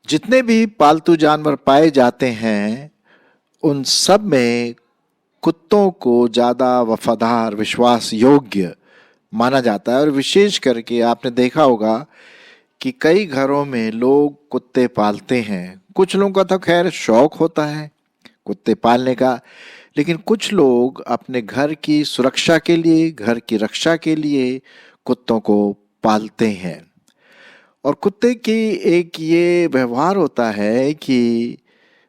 जितने भी पालतू जानवर पाए जाते हैं उन सब में कुत्तों को ज्यादा वफादार, विश्वास योग्य माना जाता है। और विशेष करके आपने देखा होगा कि कई घरों में लोग कुत्ते पालते हैं। कुछ लोगों का तो खैर शौक होता है कुत्ते पालने का, लेकिन कुछ लोग अपने घर की सुरक्षा के लिए, घर की रक्षा के लिए कुत्तों को पालते हैं। और कुत्ते की एक ये व्यवहार होता है कि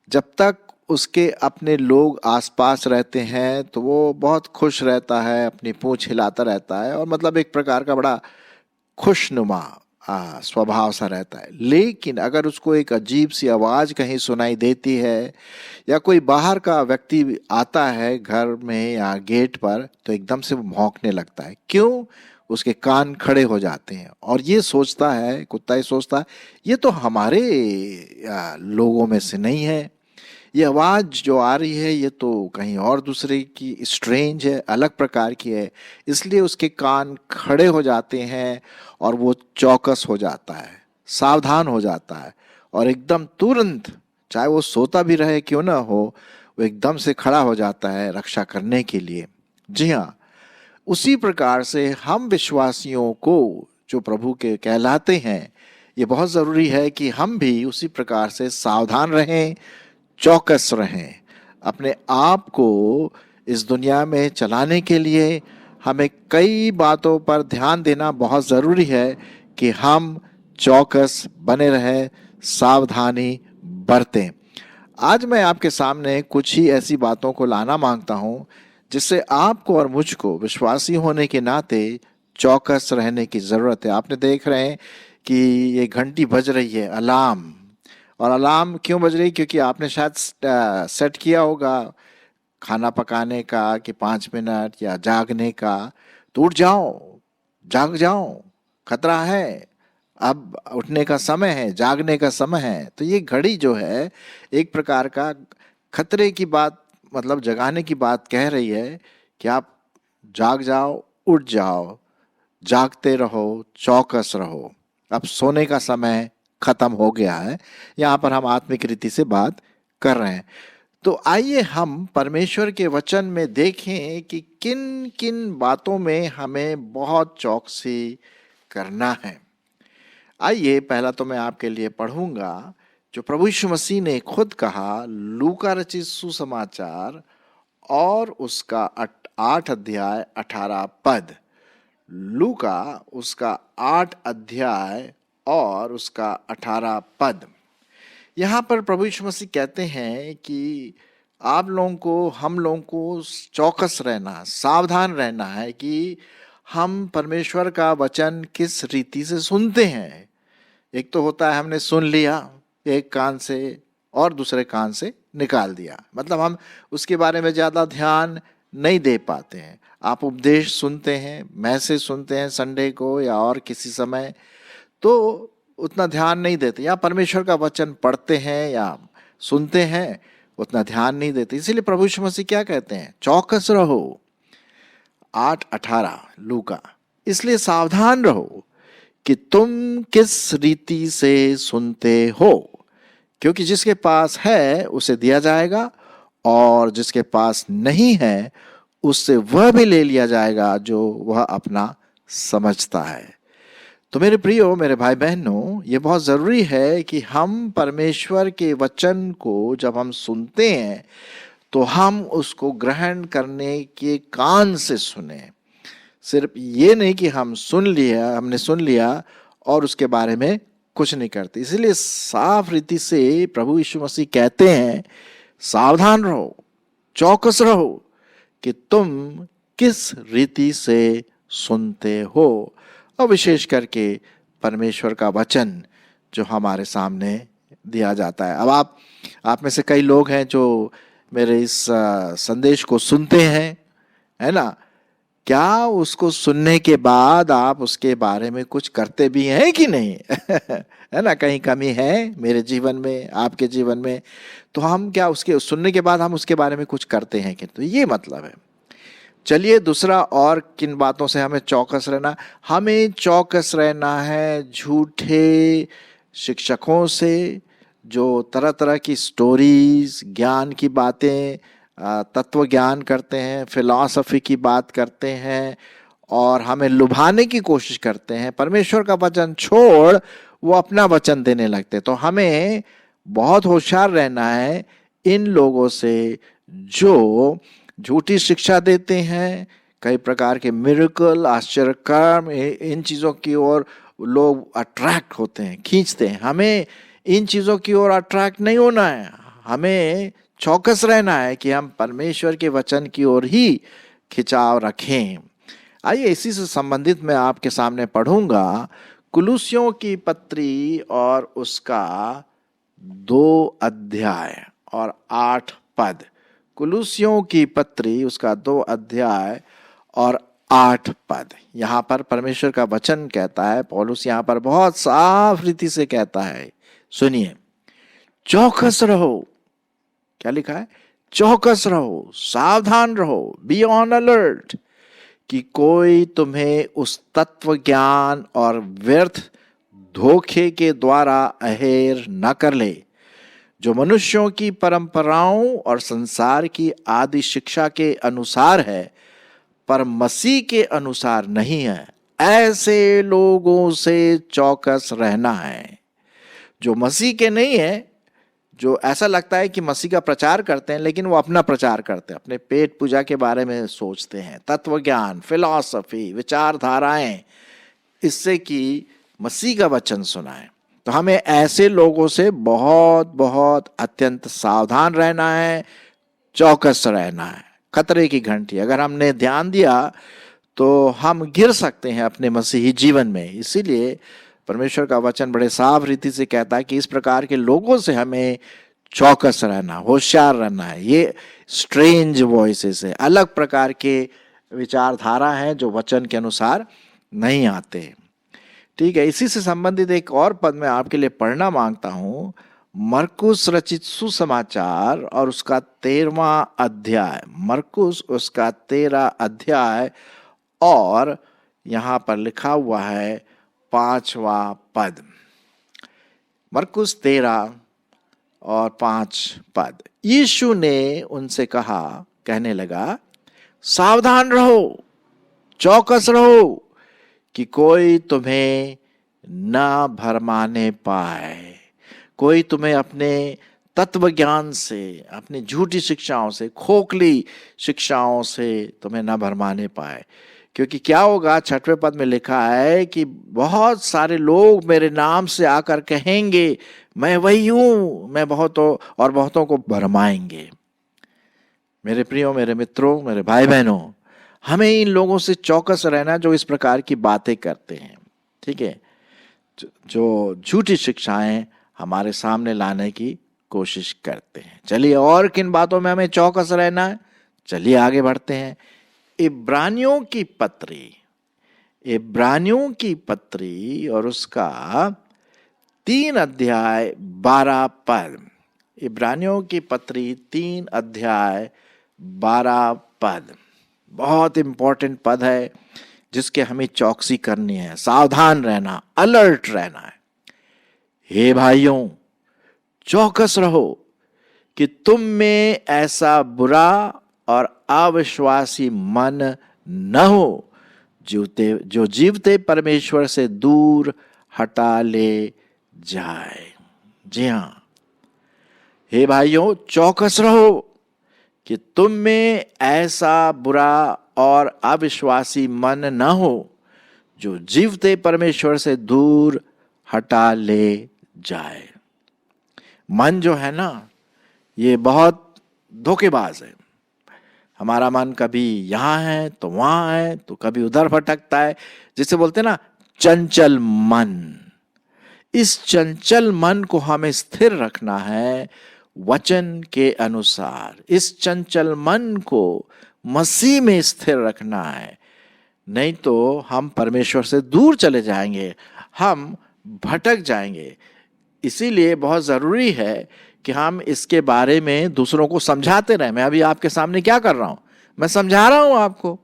जब तक उसके अपने लोग आसपास रहते हैं तो वो बहुत खुश रहता है, अपनी पूंछ हिलाता रहता है और मतलब एक प्रकार का बड़ा खुशनुमा स्वभाव सा रहता है। लेकिन अगर उसको एक अजीब सी आवाज कहीं सुनाई देती है या कोई बाहर का व्यक्ति आता है घर में या गेट पर, तो एकदम से वो भौंकने लगता है। क्यों? उसके कान खड़े हो जाते हैं और ये सोचता है, कुत्ता ये सोचता है ये तो हमारे लोगों में से नहीं है, ये आवाज जो आ रही है ये तो कहीं और दूसरे की स्ट्रेंज है, अलग प्रकार की है। इसलिए उसके कान खड़े हो जाते हैं और वो चौकस हो जाता है, सावधान हो जाता है और एकदम तुरंत, चाहे वो सोता भी रहे क्यों ना हो, वो एकदम से खड़ा हो जाता है रक्षा करने के लिए। जी हाँ, उसी प्रकार से हम विश्वासियों को जो प्रभु के कहलाते हैं, ये बहुत जरूरी है कि हम भी उसी प्रकार से सावधान रहें, चौकस रहें। अपने आप को इस दुनिया में चलाने के लिए हमें कई बातों पर ध्यान देना बहुत ज़रूरी है कि हम चौकस बने रहें, सावधानी बरतें। आज मैं आपके सामने कुछ ही ऐसी बातों को लाना मांगता हूँ जिससे आपको और मुझको विश्वासी होने के नाते चौकस रहने की ज़रूरत है। आपने देख रहे हैं कि ये घंटी बज रही है, अलार्म। और अलार्म क्यों बज रही? क्योंकि आपने शायद सेट किया होगा खाना पकाने का कि 5 मिनट या जागने का, तो उठ जाओ, जाग जाओ, खतरा है, अब उठने का समय है, जागने का समय है। तो ये घड़ी जो है एक प्रकार का खतरे की बात, मतलब जगाने की बात कह रही है कि आप जाग जाओ, उठ जाओ, जागते रहो, चौकस रहो, अब सोने का समय खत्म हो गया है। यहाँ पर हम आत्मिक रीति से बात कर रहे हैं। तो आइए हम परमेश्वर के वचन में देखें कि किन किन बातों में हमें बहुत चौकसी करना है। आइए, पहला तो मैं आपके लिए पढ़ूंगा जो प्रभु यीशु मसीह ने खुद कहा, लूका रचित सुसमाचार और उसका 8 अध्याय 18 पद। लूका उसका 8 अध्याय और उसका 18 पद। यहाँ पर प्रभु यीशु मसीह कहते हैं कि आप लोगों को, हम लोगों को चौकस रहना, सावधान रहना है कि हम परमेश्वर का वचन किस रीति से सुनते हैं। एक तो होता है हमने सुन लिया एक कान से और दूसरे कान से निकाल दिया, मतलब हम उसके बारे में ज़्यादा ध्यान नहीं दे पाते हैं। आप उपदेश सुनते हैं, मैसेज सुनते हैं संडे को या और किसी समय, तो उतना ध्यान नहीं देते, या परमेश्वर का वचन पढ़ते हैं या सुनते हैं, उतना ध्यान नहीं देते। इसीलिए प्रभु यीशु मसीह क्या कहते हैं? चौकस रहो। 8:18 लूका, इसलिए सावधान रहो कि तुम किस रीति से सुनते हो, क्योंकि जिसके पास है उसे दिया जाएगा और जिसके पास नहीं है उससे वह भी ले लिया जाएगा जो वह अपना समझता है। तो मेरे प्रियो, मेरे भाई बहनों, ये बहुत ज़रूरी है कि हम परमेश्वर के वचन को जब हम सुनते हैं तो हम उसको ग्रहण करने के कान से सुने। सिर्फ ये नहीं कि हमने सुन लिया और उसके बारे में कुछ नहीं करते। इसलिए साफ रीति से प्रभु यीशु मसीह कहते हैं, सावधान रहो, चौकस रहो कि तुम किस रीति से सुनते हो। और विशेष करके परमेश्वर का वचन जो हमारे सामने दिया जाता है। अब आप में से कई लोग हैं जो मेरे इस संदेश को सुनते हैं, है ना? क्या उसको सुनने के बाद आप उसके बारे में कुछ करते भी हैं कि नहीं? है ना? कहीं कमी है मेरे जीवन में, आपके जीवन में, तो हम क्या उसके सुनने के बाद हम उसके बारे में कुछ करते हैं कि? तो ये मतलब है चलिए दूसरा, और किन बातों से हमें चौकस रहना? हमें चौकस रहना है झूठे शिक्षकों से, जो तरह तरह की स्टोरीज, ज्ञान की बातें, तत्व ज्ञान करते हैं, फिलॉसफी की बात करते हैं और हमें लुभाने की कोशिश करते हैं। परमेश्वर का वचन छोड़ वो अपना वचन देने लगते हैं। तो हमें बहुत होशियार रहना है इन लोगों से जो झूठी शिक्षा देते हैं, कई प्रकार के मिरेकल, आश्चर्य कर्म, इन चीज़ों की ओर लोग अट्रैक्ट होते हैं, खींचते हैं। हमें इन चीज़ों की ओर अट्रैक्ट नहीं होना है, हमें चौकस रहना है कि हम परमेश्वर के वचन की ओर ही खिंचाव रखें। आइए इसी से संबंधित मैं आपके सामने पढ़ूंगा कुलुस्सियों की पत्री और उसका 2 अध्याय और 8 पद। कुलुस्सियों की पत्री उसका 2 अध्याय और 8 पद। यहाँ पर परमेश्वर का वचन कहता है, पौलुस यहाँ पर बहुत साफ रीति से कहता है, सुनिए, चौकस रहो। क्या लिखा है? चौकस रहो, सावधान रहो, बी ऑन अलर्ट, कि कोई तुम्हें उस तत्व ज्ञान और व्यर्थ धोखे के द्वारा अहेर न कर ले जो मनुष्यों की परंपराओं और संसार की आदि शिक्षा के अनुसार है, पर मसीह के अनुसार नहीं है। ऐसे लोगों से चौकस रहना है। जो मसीह के नहीं है, जो ऐसा लगता है कि मसीह का प्रचार करते हैं लेकिन वो अपना प्रचार करते हैं, अपने पेट पूजा के बारे में सोचते हैं, तत्व ज्ञान, फिलॉसफी, विचारधाराएं, इससे कि मसीह का वचन सुनाएं। तो हमें ऐसे लोगों से बहुत बहुत अत्यंत सावधान रहना है, चौकस रहना है। खतरे की घंटी अगर हमने ध्यान दिया तो हम गिर सकते हैं अपने मसीही जीवन में। इसीलिए परमेश्वर का वचन बड़े साफ रीति से कहता है कि इस प्रकार के लोगों से हमें चौकस रहना, होशियार रहना है। ये स्ट्रेंज वॉइसेस है, अलग प्रकार के विचारधारा हैं जो वचन के अनुसार नहीं आते। ठीक है, इसी से संबंधित एक और पद मैं आपके लिए पढ़ना मांगता हूं। मरकुस रचित सुसमाचार और उसका 13वां अध्याय, मरकुस उसका 13 अध्याय और यहां पर लिखा हुआ है 5वां पद। मरकुस 13 और 5 पद। यीशु ने उनसे कहा, कहने लगा, सावधान रहो, चौकस रहो कि कोई तुम्हें ना भरमाने पाए, कोई तुम्हें अपने तत्व ज्ञान से, अपनी झूठी शिक्षाओं से, खोखली शिक्षाओं से तुम्हें ना भरमाने पाए। क्योंकि क्या होगा, 6वें पद में लिखा है कि बहुत सारे लोग मेरे नाम से आकर कहेंगे मैं वही हूं, मैं बहुतों और बहुतों को भरमाएंगे। मेरे प्रियो, मेरे मित्रों, मेरे भाई बहनों, हमें इन लोगों से चौकस रहना जो इस प्रकार की बातें करते हैं। ठीक है, जो झूठी शिक्षाएं हमारे सामने लाने की कोशिश करते हैं। चलिए, और किन बातों में हमें चौकस रहना है, चलिए आगे बढ़ते हैं। इब्रानियों की पत्री, इब्रानियों की पत्री और उसका 3 अध्याय 12 पद। इब्रानियों की पत्री 3 अध्याय 12 पद बहुत इंपॉर्टेंट पद है जिसके हमें चौकसी करनी है, सावधान रहना, अलर्ट रहना है। हे भाइयों, चौकस रहो कि तुम में ऐसा बुरा और अविश्वासी मन न हो जो जीवते परमेश्वर से दूर हटा ले जाए। जी हाँ, हे भाइयों, चौकस रहो कि तुम में ऐसा बुरा और अविश्वासी मन न हो जो जीवते परमेश्वर से दूर हटा ले जाए। मन जो है ना, ये बहुत धोखेबाज है। हमारा मन कभी यहाँ है तो वहां है, तो कभी उधर भटकता है, जिसे बोलते हैं ना चंचल मन। इस चंचल मन को हमें स्थिर रखना है वचन के अनुसार। इस चंचल मन को मसीह में स्थिर रखना है, नहीं तो हम परमेश्वर से दूर चले जाएंगे, हम भटक जाएंगे। इसीलिए बहुत जरूरी है कि हम इसके बारे में दूसरों को समझाते रहें। मैं अभी आपके सामने क्या कर रहा हूं, मैं समझा रहा हूं आपको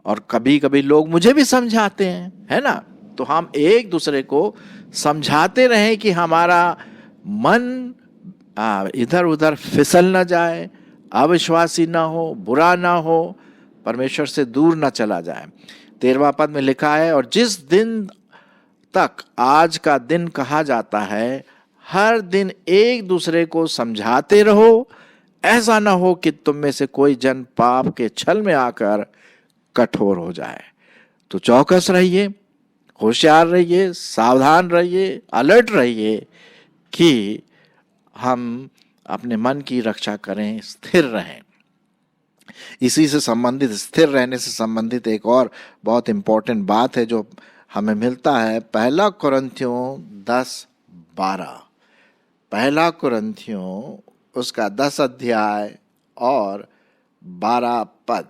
और कभी कभी लोग मुझे भी समझाते हैं, है ना। तो हम एक दूसरे को समझाते रहें कि हमारा मन इधर उधर फिसल ना जाए, अविश्वासी ना हो, बुरा ना हो, परमेश्वर से दूर ना चला जाए। 13वां पद में लिखा है, और जिस दिन तक आज का दिन कहा जाता है, हर दिन एक दूसरे को समझाते रहो, ऐसा ना हो कि तुम में से कोई जन पाप के छल में आकर कठोर हो जाए। तो चौकस रहिए, होशियार रहिए, सावधान रहिए, अलर्ट रहिए कि हम अपने मन की रक्षा करें, स्थिर रहें। इसी से संबंधित, स्थिर रहने से संबंधित एक और बहुत इंपॉर्टेंट बात है जो हमें मिलता है 1 कुरिन्थियों 10:12। 1 कुरिन्थियों उसका 10 अध्याय और 12 पद।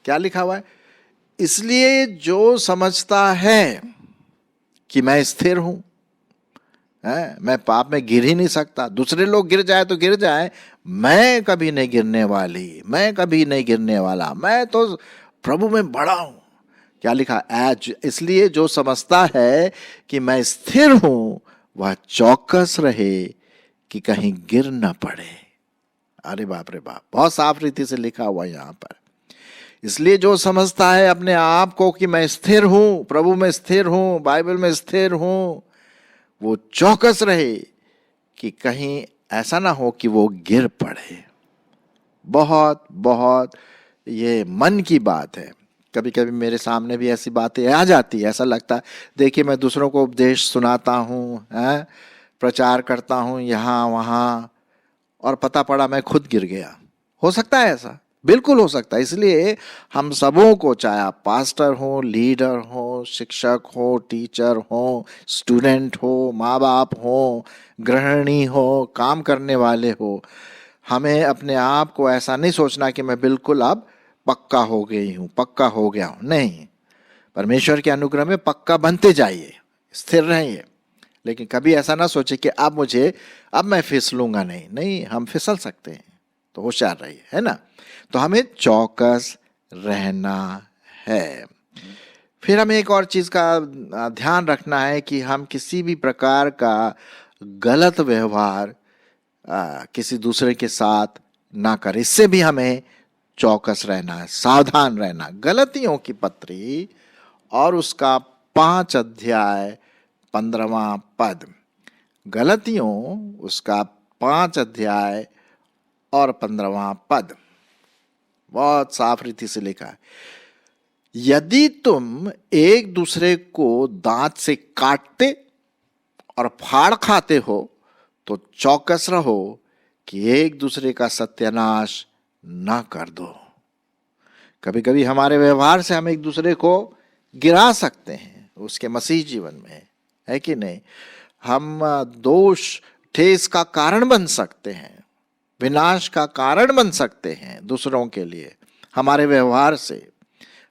क्या लिखा हुआ है? इसलिए जो समझता है कि मैं स्थिर हूं, मैं पाप में गिर ही नहीं सकता, दूसरे लोग गिर जाए तो गिर जाए, मैं कभी नहीं गिरने वाली, मैं कभी नहीं गिरने वाला, मैं तो प्रभु में बड़ा हूं। क्या लिखा? इसलिए जो समझता है कि मैं स्थिर हूं वह चौकस रहे कि कहीं गिर न पड़े। अरे बाप रे बाप, बहुत साफ रीति से लिखा हुआ यहां पर। इसलिए जो समझता है अपने आप को कि मैं स्थिर हूं, प्रभु में स्थिर हूं, बाइबल में स्थिर हूं, वो चौकस रहे कि कहीं ऐसा ना हो कि वो गिर पड़े। बहुत बहुत ये मन की बात है। कभी कभी मेरे सामने भी ऐसी बातें आ जाती है, ऐसा लगता है, देखिए मैं दूसरों को उपदेश सुनाता हूँ, प्रचार करता हूँ यहाँ वहाँ, और पता पड़ा मैं खुद गिर गया। हो सकता है ऐसा, बिल्कुल हो सकता है। इसलिए हम सबों को, चाहे आप पास्टर हो, लीडर हो, शिक्षक हो, टीचर हो, स्टूडेंट हो, माँ बाप हो, गृहिणी हो, काम करने वाले हो, हमें अपने आप को ऐसा नहीं सोचना कि मैं बिल्कुल अब पक्का हो गई हूँ, पक्का हो गया हूँ। नहीं, परमेश्वर के अनुग्रह में पक्का बनते जाइए, स्थिर रहिए, लेकिन कभी ऐसा ना सोचे कि अब मैं फिसलूंगा नहीं। नहीं, हम फिसल सकते हैं, तो होशियार रहिए, है ना। तो हमें चौकस रहना है। फिर हमें एक और चीज का ध्यान रखना है कि हम किसी भी प्रकार का गलत व्यवहार किसी दूसरे के साथ ना करें। इससे भी हमें चौकस रहना है, सावधान रहना। गलतियों की पत्री और उसका 5 अध्याय 15वां पद। गलतियों उसका 5 अध्याय और 15वां पद बहुत साफ रीति से लिखा है, यदि तुम एक दूसरे को दांत से काटते और फाड़ खाते हो तो चौकस रहो कि एक दूसरे का सत्यानाश ना कर दो। कभी कभी हमारे व्यवहार से हम एक दूसरे को गिरा सकते हैं उसके मसीह जीवन में, है कि नहीं। हम दोष ठेस का कारण बन सकते हैं, विनाश का कारण बन सकते हैं दूसरों के लिए, हमारे व्यवहार से,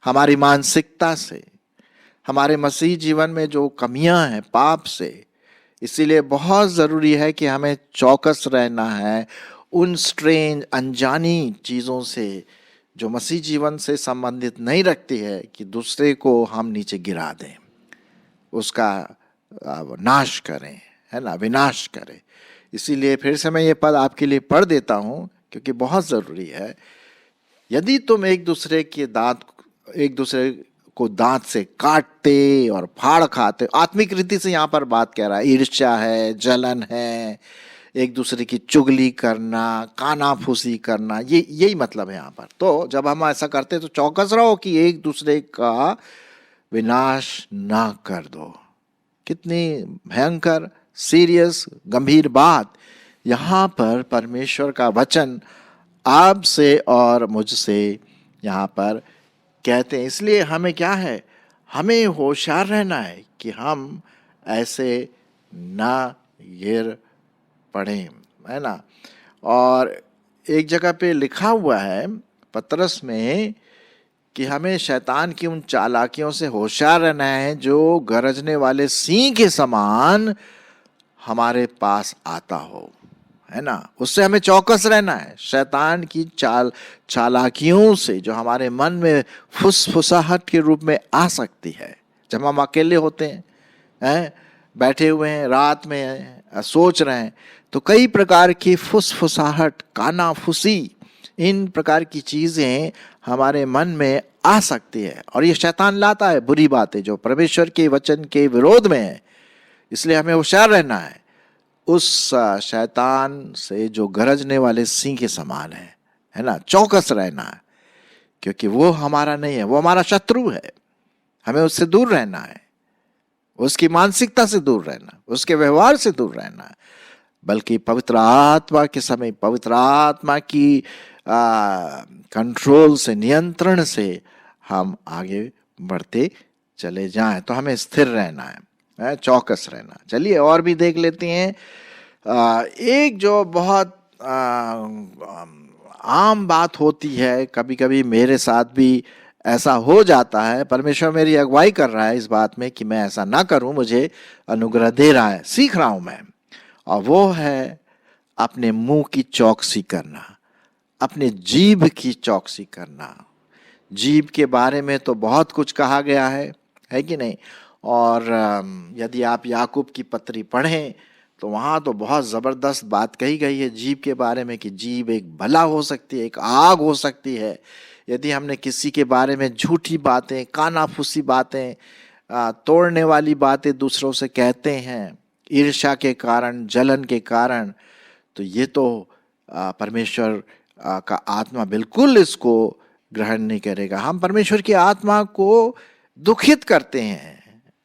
हमारी मानसिकता से, हमारे मसीह जीवन में जो कमियां हैं पाप से। इसीलिए बहुत ज़रूरी है कि हमें चौकस रहना है उन स्ट्रेंज अनजानी चीज़ों से जो मसीह जीवन से संबंधित नहीं रखती है, कि दूसरे को हम नीचे गिरा दें, उसका नाश करें, है ना, विनाश करें। इसीलिए फिर से मैं ये पद आपके लिए पढ़ देता हूँ क्योंकि बहुत ज़रूरी है। यदि तुम एक दूसरे को दांत से काटते और फाड़ खाते, आत्मिक रीति से यहाँ पर बात कह रहा है, ईर्ष्या है, जलन है, एक दूसरे की चुगली करना, कानाफूसी करना, यही मतलब है यहाँ पर। तो जब हम ऐसा करते तो चौकस रहो कि एक दूसरे का विनाश ना कर दो। कितनी भयंकर, सीरियस, गंभीर बात यहाँ पर परमेश्वर का वचन आपसे और मुझसे यहाँ पर कहते हैं। इसलिए हमें क्या है, हमें होशियार रहना है कि हम ऐसे ना गिर पढ़ें, है ना। और एक जगह पे लिखा हुआ है पतरस में कि हमें शैतान की उन चालाकियों से होशियार रहना है जो गरजने वाले सिंह के समान हमारे पास आता हो, है ना, उससे हमें चौकस रहना है। शैतान की चालाकियों से जो हमारे मन में फुसफुसाहट के रूप में आ सकती है, जब हम अकेले होते हैं, बैठे हुए हैं, रात में हैं, सोच रहे हैं, तो कई प्रकार की फुसफुसाहट, कानाफुसी, इन प्रकार की चीजें हमारे मन में आ सकती है, और ये शैतान लाता है बुरी बातें जो परमेश्वर के वचन के विरोध में है। इसलिए हमें होशियार रहना है उस शैतान से जो गरजने वाले सिंह के समान है ना, चौकस रहना है, क्योंकि वो हमारा नहीं है, वो हमारा शत्रु है। हमें उससे दूर रहना है, उसकी मानसिकता से दूर रहना, उसके व्यवहार से दूर रहना है, बल्कि पवित्र आत्मा के समय, पवित्र आत्मा की कंट्रोल से, नियंत्रण से हम आगे बढ़ते चले जाएं। तो हमें स्थिर रहना है, चौकस रहना। चलिए और भी देख लेते हैं। एक जो बहुत आम बात होती है, कभी कभी मेरे साथ भी ऐसा हो जाता है, परमेश्वर मेरी अगुवाई कर रहा है इस बात में कि मैं ऐसा ना करूं, मुझे अनुग्रह दे रहा है, सीख रहा हूं मैं, और वो है अपने मुंह की चौकसी करना, अपने जीभ की चौकसी करना। जीभ के बारे में तो बहुत कुछ कहा गया है कि नहीं? और यदि आप याकूब की पत्री पढ़ें तो वहाँ तो बहुत ज़बरदस्त बात कही गई है जीभ के बारे में, कि जीभ एक भला हो सकती है, एक आग हो सकती है। यदि हमने किसी के बारे में झूठी बातें, कानाफूसी बातें, तोड़ने वाली बातें दूसरों से कहते हैं ईर्ष्या के कारण, जलन के कारण, तो ये तो परमेश्वर का आत्मा बिल्कुल इसको ग्रहण नहीं करेगा। हम परमेश्वर की आत्मा को दुखित करते हैं।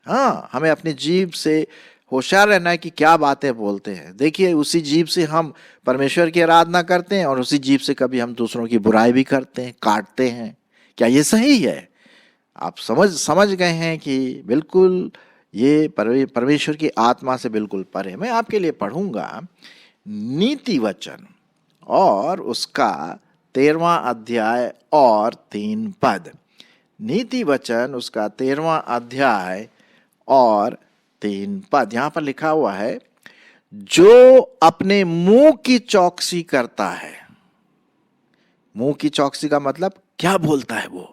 हाँ, हमें अपनी जीभ से होशियार रहना है कि क्या बातें बोलते हैं। देखिए, उसी जीभ से हम परमेश्वर की आराधना करते हैं और उसी जीभ से कभी हम दूसरों की बुराई भी करते हैं, काटते हैं। क्या ये सही है? आप समझ गए हैं कि बिल्कुल ये परमेश्वर की आत्मा से बिल्कुल परे। मैं आपके लिए पढ़ूंगा नीति वचन और उसका 13वां अध्याय और 3 पद। नीति वचन उसका 13वां अध्याय और 3 पद। यहां पर लिखा हुआ है, जो अपने मुंह की चौकसी करता है। मुंह की चौकसी का मतलब क्या बोलता है? वो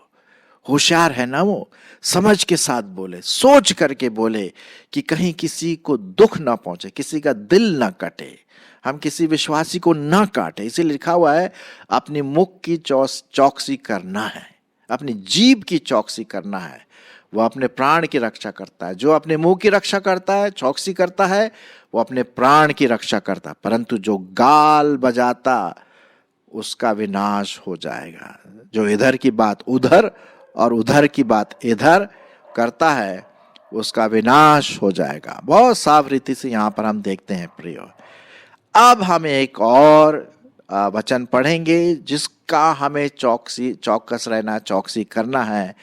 होशियार है ना, वो समझ के साथ बोले, सोच करके बोले कि कहीं किसी को दुख ना पहुंचे, किसी का दिल ना कटे, हम किसी विश्वासी को ना काटे। इसीलिए लिखा हुआ है अपनी मुख की चौकसी करना है, अपनी जीभ की चौकसी करना है। वो अपने प्राण की रक्षा करता है। जो अपने मुंह की रक्षा करता है, चौकसी करता है, वो अपने प्राण की रक्षा करता है। परंतु जो गाल बजाता, उसका विनाश हो जाएगा। जो इधर की बात उधर और उधर की बात इधर करता है, उसका विनाश हो जाएगा। बहुत साफ रीति से यहाँ पर हम देखते हैं प्रियो। अब हम एक और वचन पढ़ेंगे जिसका हमें चौकस रहना, चौकसी करना है,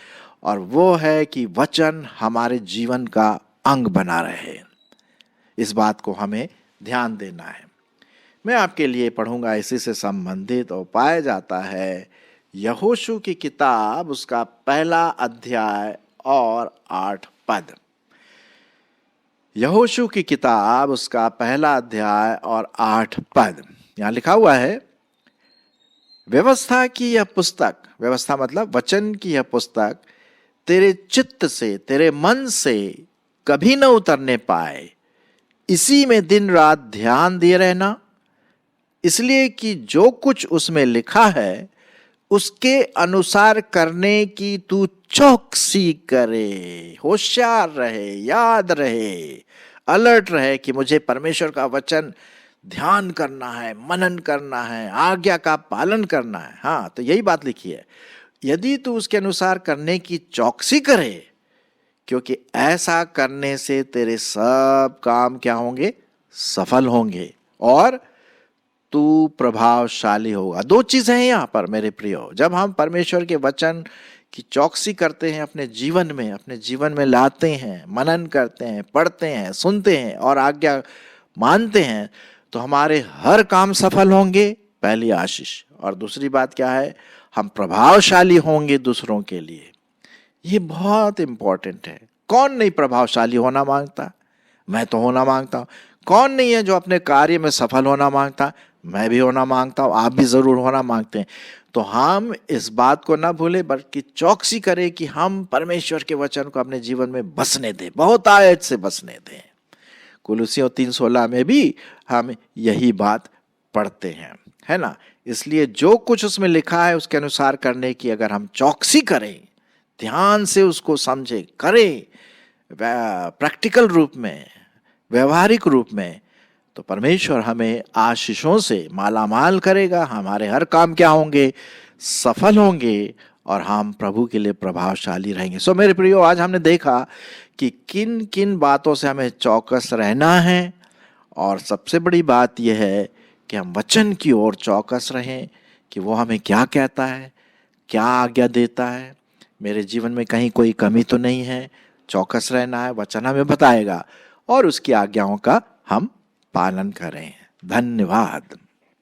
और वो है कि वचन हमारे जीवन का अंग बना रहे। इस बात को हमें ध्यान देना है। मैं आपके लिए पढ़ूंगा इसी से संबंधित, और पाया जाता है यहोशू की किताब उसका 1 अध्याय और 8 पद। यहोशू की किताब उसका 1 अध्याय और 8 पद। यहां लिखा हुआ है, व्यवस्था की यह पुस्तक, व्यवस्था मतलब वचन की यह पुस्तक, तेरे चित्त से, तेरे मन से कभी न उतरने पाए, इसी में दिन रात ध्यान दिए रहना, इसलिए कि जो कुछ उसमें लिखा है उसके अनुसार करने की तू चौकसी करे। होशियार रहे, याद रहे, अलर्ट रहे कि मुझे परमेश्वर का वचन ध्यान करना है, मनन करना है, आज्ञा का पालन करना है। हाँ, तो यही बात लिखी है, यदि तू उसके अनुसार करने की चौकसी करे, क्योंकि ऐसा करने से तेरे सब काम क्या होंगे? सफल होंगे और तू प्रभावशाली होगा। 2 चीजें हैं यहाँ पर मेरे प्रियो। जब हम परमेश्वर के वचन की चौकसी करते हैं, अपने जीवन में लाते हैं, मनन करते हैं, पढ़ते हैं, सुनते हैं और आज्ञा मानते हैं, तो हमारे हर काम सफल होंगे, पहली आशीष। और दूसरी बात क्या है? हम प्रभावशाली होंगे दूसरों के लिए। ये बहुत इंपॉर्टेंट है। कौन नहीं प्रभावशाली होना मांगता? मैं तो होना मांगता हूं। कौन नहीं है जो अपने कार्य में सफल होना मांगता? मैं भी होना मांगता हूँ, आप भी जरूर होना मांगते हैं। तो हम इस बात को ना भूलें, बल्कि चौकसी करें कि हम परमेश्वर के वचन को अपने जीवन में बसने दें, बहुत आयत से बसने दें। कुलुसियों 3:16 में भी हम यही बात पढ़ते हैं, है ना। इसलिए जो कुछ उसमें लिखा है उसके अनुसार करने की अगर हम चौकसी करें, ध्यान से उसको समझे करें, प्रैक्टिकल रूप में, व्यवहारिक रूप में, तो परमेश्वर हमें आशीषों से मालामाल करेगा। हमारे हर काम क्या होंगे? सफल होंगे और हम प्रभु के लिए प्रभावशाली रहेंगे। सो मेरे प्रियो, आज हमने देखा कि किन किन बातों से हमें चौकस रहना है, और सबसे बड़ी बात यह है कि हम वचन की ओर चौकस रहें कि वो हमें क्या कहता है, क्या आज्ञा देता है। मेरे जीवन में कहीं कोई कमी तो नहीं है, चौकस रहना है, वचन हमें बताएगा और उसकी आज्ञाओं का हम पालन करें। धन्यवाद।